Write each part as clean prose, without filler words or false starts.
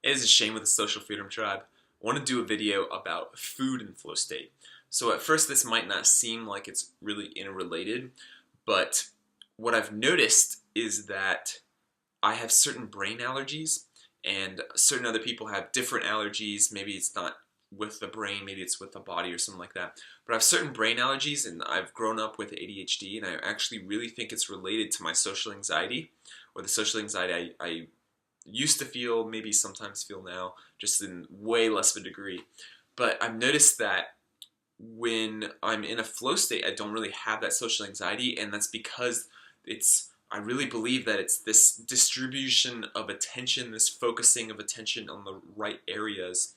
It is a shame with the Social Freedom Tribe. I want to do a video about food and flow state. So at first this might not seem like it's really interrelated, but what I've noticed is that I have certain brain allergies and certain other people have different allergies. Maybe it's not with the brain, maybe it's with the body or something like that. But I have certain brain allergies and I've grown up with ADHD and I actually really think it's related to my social anxiety or the social anxiety I used to feel, maybe sometimes feel now, just in way less of a degree. But I've noticed that when I'm in a flow state, I don't really have that social anxiety, and that's because I really believe that it's this distribution of attention, this focusing of attention on the right areas.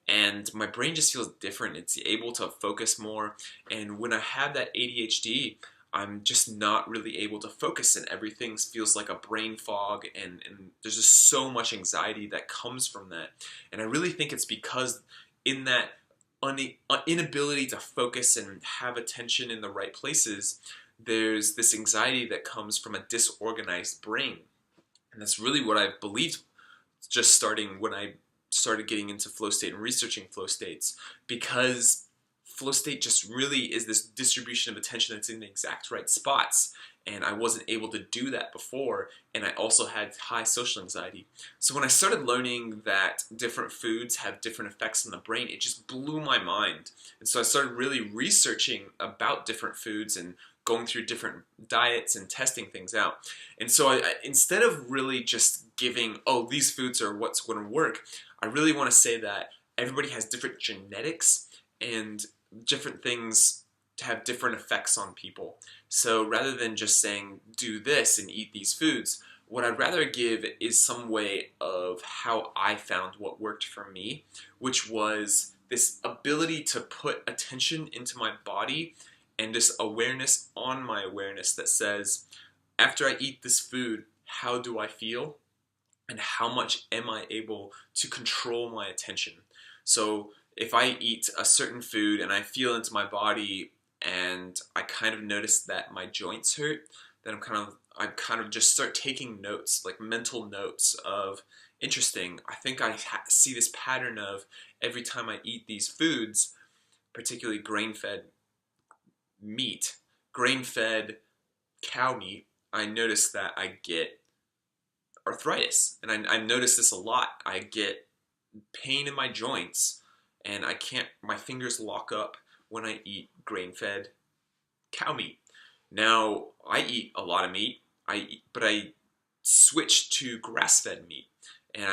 And my brain just feels different. It's able to focus more. And when I have that ADHD, I'm just not really able to focus, and everything feels like a brain fog, and there's just so much anxiety that comes from that. And I really think it's because in that inability to focus and have attention in the right places, there's this anxiety that comes from a disorganized brain. And that's really what I believed just starting when I started getting into flow state and researching flow states, because flow state just really is this distribution of attention that's in the exact right spots, and I wasn't able to do that before, and I also had high social anxiety. So when I started learning that different foods have different effects on the brain, it just blew my mind. And so I started really researching about different foods and going through different diets and testing things out. And so instead of really just giving, oh, these foods are what's going to work, I really want to say that everybody has different genetics and different things to have different effects on people. So rather than just saying do this and eat these foods, what I'd rather give is some way of how I found what worked for me, which was this ability to put attention into my body and this awareness on my awareness that says, after I eat this food, how do I feel? And how much am I able to control my attention? So if I eat a certain food and I feel into my body and I kind of notice that my joints hurt, then I kind of just start taking notes, like mental notes of, interesting, I think I see this pattern of every time I eat these foods, particularly grain-fed meat, grain-fed cow meat, I notice that I get arthritis. And I notice this a lot. I get pain in my joints and my fingers lock up when I eat grain-fed cow meat. Now, I eat a lot of meat, but I switched to grass-fed meat. And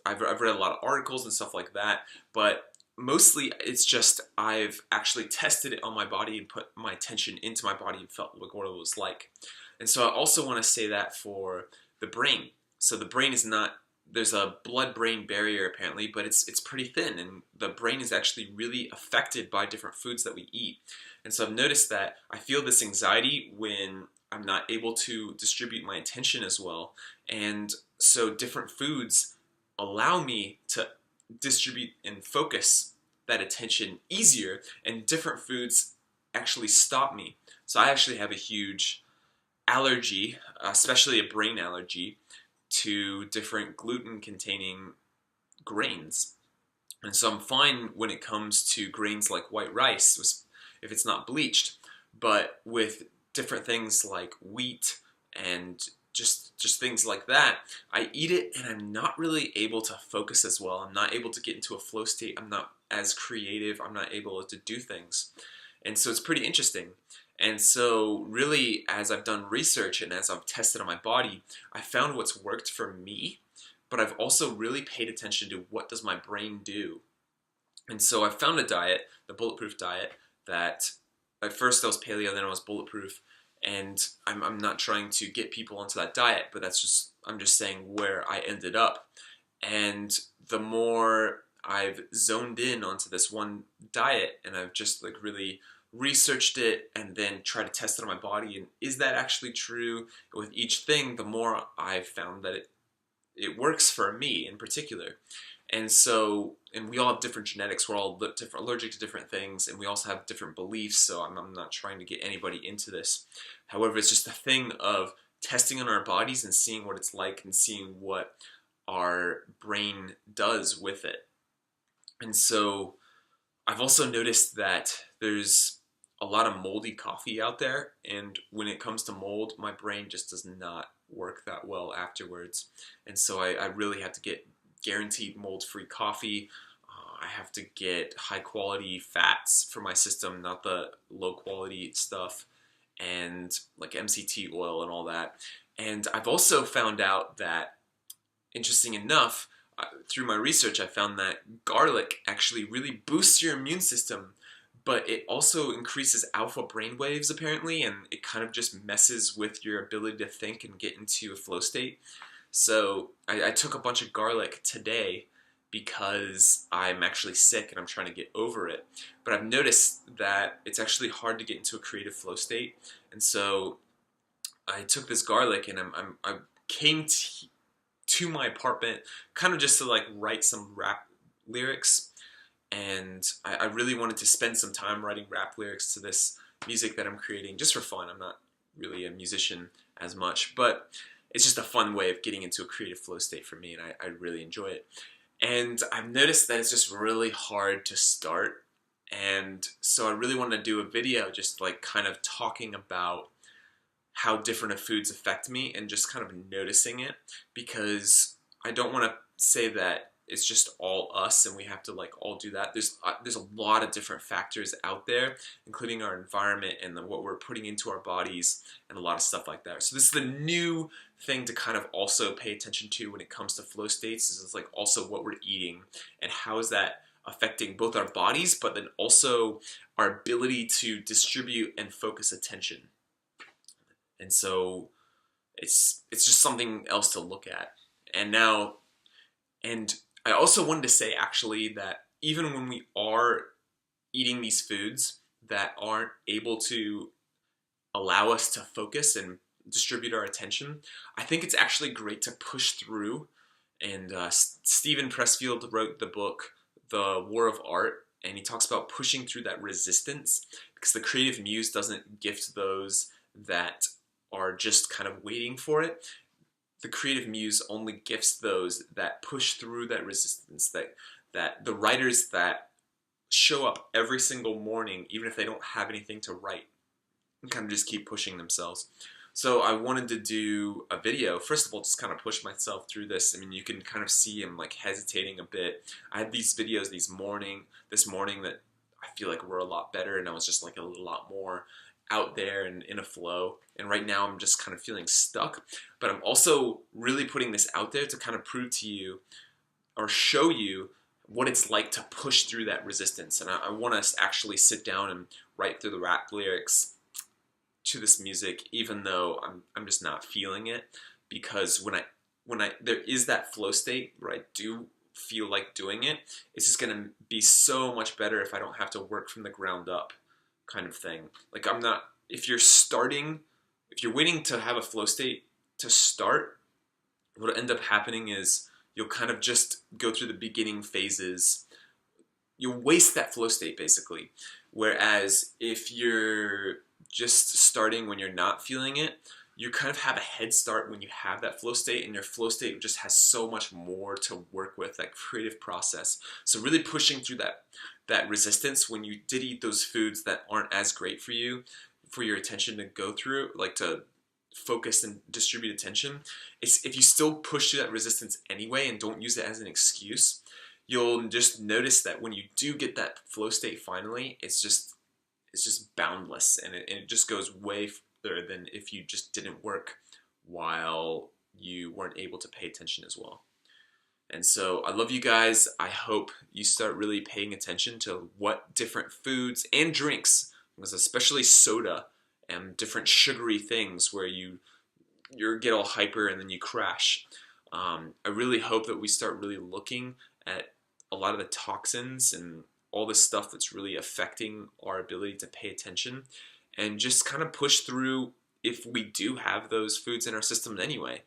I've read a lot of articles and stuff like that, but mostly it's just I've actually tested it on my body and put my attention into my body and felt like what it was like. And so I also want to say that for the brain. So the brain is not, there's a blood-brain barrier apparently, but it's pretty thin, and the brain is actually really affected by different foods that we eat. And so I've noticed that I feel this anxiety when I'm not able to distribute my attention as well. And so different foods allow me to distribute and focus that attention easier, and different foods actually stop me. So I actually have a huge allergy, especially a brain allergy, to different gluten-containing grains. And so I'm fine when it comes to grains like white rice, if it's not bleached, but with different things like wheat and just things like that, I eat it and I'm not really able to focus as well. I'm not able to get into a flow state. I'm not as creative. I'm not able to do things. And so it's pretty interesting. And so really, as I've done research and as I've tested on my body, I found what's worked for me, but I've also really paid attention to what does my brain do. And so I found a diet, the Bulletproof diet, that at first I was paleo, then I was bulletproof. And I'm not trying to get people onto that diet, but I'm just saying where I ended up. And the more I've zoned in onto this one diet and I've just like really researched it and then try to test it on my body, and is that actually true with each thing, the more I've found that it works for me in particular. And so, and we all have different genetics, we're all allergic to different things, and we also have different beliefs, so I'm not trying to get anybody into this. However, it's just a thing of testing on our bodies and seeing what it's like and seeing what our brain does with it. And so I've also noticed that there's a lot of moldy coffee out there, and when it comes to mold, my brain just does not work that well afterwards. And so I really have to get guaranteed mold-free coffee. I have to get high quality fats for my system, not the low quality stuff, and like MCT oil and all that. And I've also found out that, interesting enough, through my research, I found that garlic actually really boosts your immune system, but it also increases alpha brain waves apparently, and it kind of just messes with your ability to think and get into a flow state. So I took a bunch of garlic today because I'm actually sick and I'm trying to get over it. But I've noticed that it's actually hard to get into a creative flow state, and so I took this garlic and I came to my apartment kind of just to like write some rap lyrics, and I really wanted to spend some time writing rap lyrics to this music that I'm creating just for fun. I'm not really a musician as much, but it's just a fun way of getting into a creative flow state for me, and I really enjoy it. And I've noticed that it's just really hard to start, and so I really wanted to do a video just like kind of talking about how different of foods affect me and just kind of noticing it, because I don't want to say that it's just all us and we have to like all do that. There's a lot of different factors out there, including our environment and what we're putting into our bodies and a lot of stuff like that. So this is the new thing to kind of also pay attention to when it comes to flow states. This is like also what we're eating and how is that affecting both our bodies, but then also our ability to distribute and focus attention. And so it's just something else to look at. And I also wanted to say actually that even when we are eating these foods that aren't able to allow us to focus and distribute our attention, I think it's actually great to push through. And Steven Pressfield wrote the book The War of Art, and he talks about pushing through that resistance, because the creative muse doesn't gift those that are just kind of waiting for it. The creative muse only gifts those that push through that resistance, that the writers that show up every single morning, even if they don't have anything to write, and kind of just keep pushing themselves. So I wanted to do a video, first of all, just kind of push myself through this. I mean, you can kind of see I'm like hesitating a bit. I had these videos this morning that I feel like were a lot better, and I was just like a lot more out there and in a flow. And right now I'm just kind of feeling stuck, but I'm also really putting this out there to kind of prove to you or show you what it's like to push through that resistance. And I want us to actually sit down and write through the rap lyrics to this music, even though I'm just not feeling it, because when I there is that flow state where I do feel like doing it, it's just gonna be so much better if I don't have to work from the ground up, kind of thing. Like if you're waiting to have a flow state to start, what'll end up happening is you'll kind of just go through the beginning phases. You'll waste that flow state basically. Whereas if you're just starting when you're not feeling it, you kind of have a head start when you have that flow state, and your flow state just has so much more to work with, that creative process. So really pushing through that resistance when you did eat those foods that aren't as great for you, for your attention to go through, like to focus and distribute attention. If you still push through that resistance anyway and don't use it as an excuse, you'll just notice that when you do get that flow state finally, it's just boundless, and it just goes way further than if you just didn't work while you weren't able to pay attention as well. And so I love you guys. I hope you start really paying attention to what different foods and drinks, because especially soda and different sugary things where you get all hyper and then you crash. I really hope that we start really looking at a lot of the toxins and all this stuff that's really affecting our ability to pay attention, and just kind of push through if we do have those foods in our system anyway.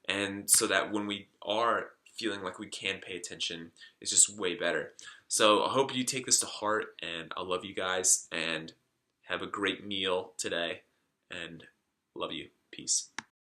And so that when we are feeling like we can pay attention, it's just way better. So I hope you take this to heart, and I love you guys, and have a great meal today, and love you. Peace.